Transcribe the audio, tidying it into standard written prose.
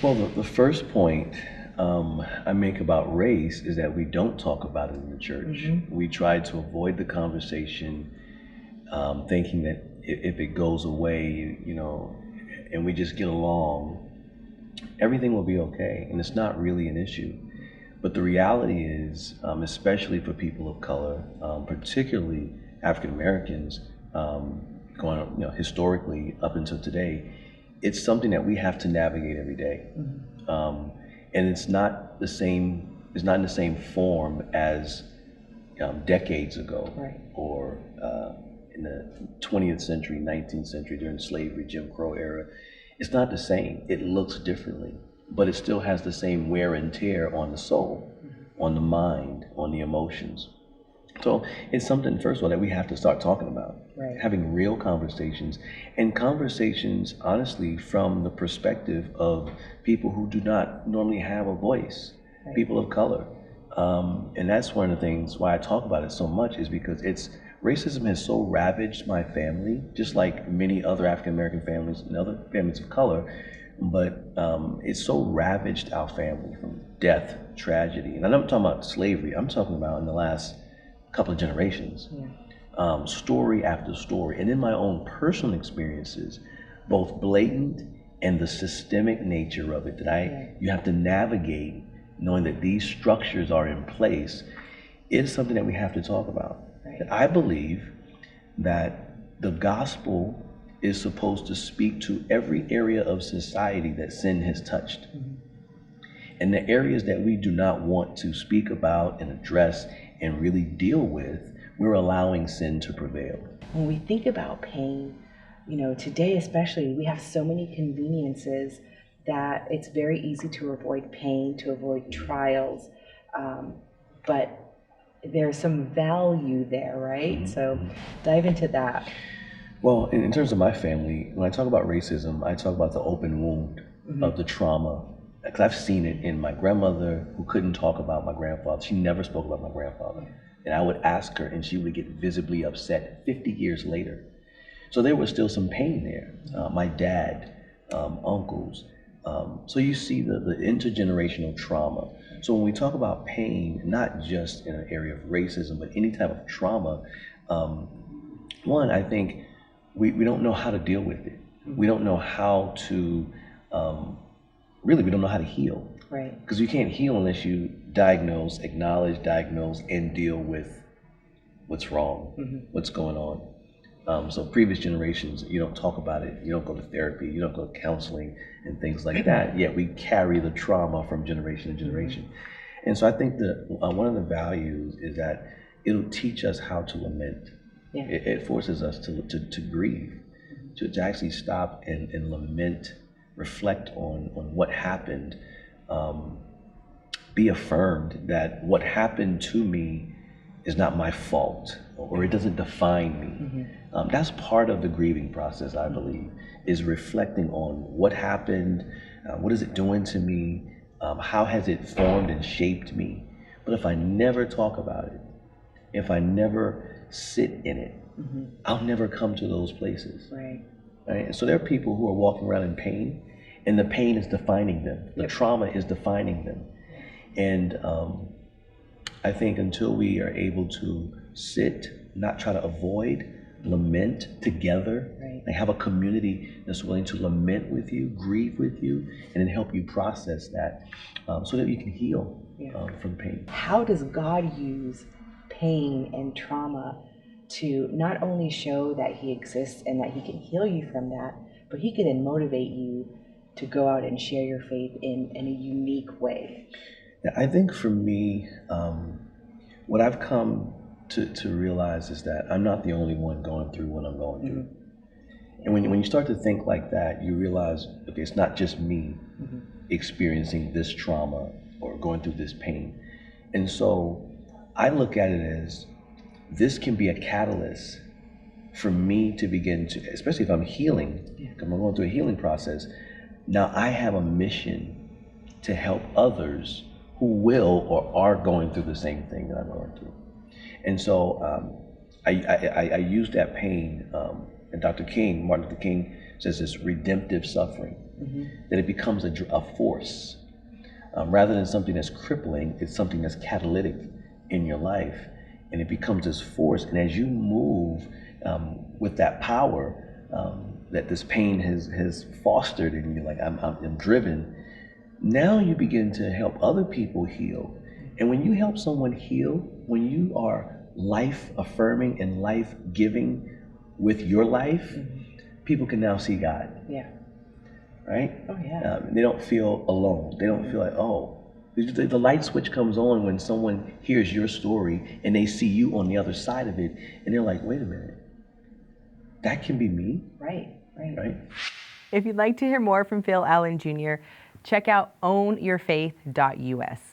Well, the first point I make about race is that we don't talk about it in the church. We try to avoid the conversation, thinking that if it goes away, and we just get along, everything will be okay. And it's not really an issue. But the reality is, especially for people of color, particularly African Americans, going historically up until today, it's something that we have to navigate every day. And it's not the same. It's not in the same form as decades ago, Right. or in the 20th century, 19th century, during slavery, Jim Crow era. It's not the same. It looks differently, but it still has the same wear and tear on the soul, on the mind, on the emotions. So it's something, first of all, that we have to start talking about, Right. having real conversations, and conversations, honestly, from the perspective of people who do not normally have a voice, Right. people of color. And that's one of the things why I talk about it so much, is because racism has so ravaged my family, just like many other African American families and other families of color. But it's so ravaged our family, from death, tragedy, and I'm not talking about slavery. I'm talking about in the last couple of generations, Yeah. story after story, and in my own personal experiences, both blatant and the systemic nature of it, that you have to navigate, knowing that these structures are in place, is something that we have to talk about. Right. I believe that the gospel is supposed to speak to every area of society that sin has touched. And the areas that we do not want to speak about and address and really deal with, we're allowing sin to prevail. When we think about pain, today especially, we have so many conveniences that it's very easy to avoid pain, to avoid trials, but there's some value there, right? So dive into that. Well, in terms of my family, when I talk about racism, I talk about the open wound of the trauma. Because I've seen it in my grandmother, who couldn't talk about my grandfather. She never spoke about my grandfather. And I would ask her, and she would get visibly upset 50 years later. So there was still some pain there. My dad, uncles. So you see the intergenerational trauma. So when we talk about pain, not just in an area of racism, but any type of trauma, one, I think we don't know how to deal with it. We don't know how to, really, we don't know how to heal. Right. Because you can't heal unless you diagnose, and deal with what's wrong, what's going on. So previous generations, you don't talk about it, you don't go to therapy, you don't go to counseling and things like that, yet we carry the trauma from generation to generation. And so I think that one of the values is that it'll teach us how to lament. Yeah. It forces us to grieve, to actually stop and lament, reflect on what happened, be affirmed that what happened to me is not my fault, or it doesn't define me. That's part of the grieving process, I believe, is reflecting on what happened, what is it doing to me, how has it formed and shaped me. But if I never talk about it, if I never sit in it, I'll never come to those places. Right. Right? So there are people who are walking around in pain, and the pain is defining them. The trauma is defining them. And I think until we are able to sit, not try to avoid, lament together, Right. and have a community that's willing to lament with you, grieve with you, and then help you process that, so that you can heal from pain. How does God use pain and trauma to not only show that He exists and that He can heal you from that, but He can then motivate you to go out and share your faith in a unique way? Yeah, I think for me, what I've come to realize is that I'm not the only one going through what I'm going through. And when you start to think like that, you realize, okay, it's not just me experiencing this trauma or going through this pain. And so I look at it as, this can be a catalyst for me to begin to, especially if I'm healing, if I'm going through a healing process, now I have a mission to help others who will or are going through the same thing that I'm going through. And so I use that pain, and Martin Luther King says this redemptive suffering. that it becomes a force. Rather than something that's crippling, it's something that's catalytic in your life, and it becomes this force. And as you move with that power that this pain has fostered in you, like I'm driven, now you begin to help other people heal. And when you help someone heal, when you are life affirming and life giving with your life, people can now see God. Yeah. Right? Oh, yeah. They don't feel alone. They don't feel like, oh, the light switch comes on when someone hears your story and they see you on the other side of it, and they're like, wait a minute, that can be me? Right. Right? If you'd like to hear more from Phil Allen Jr., check out ownyourfaith.us.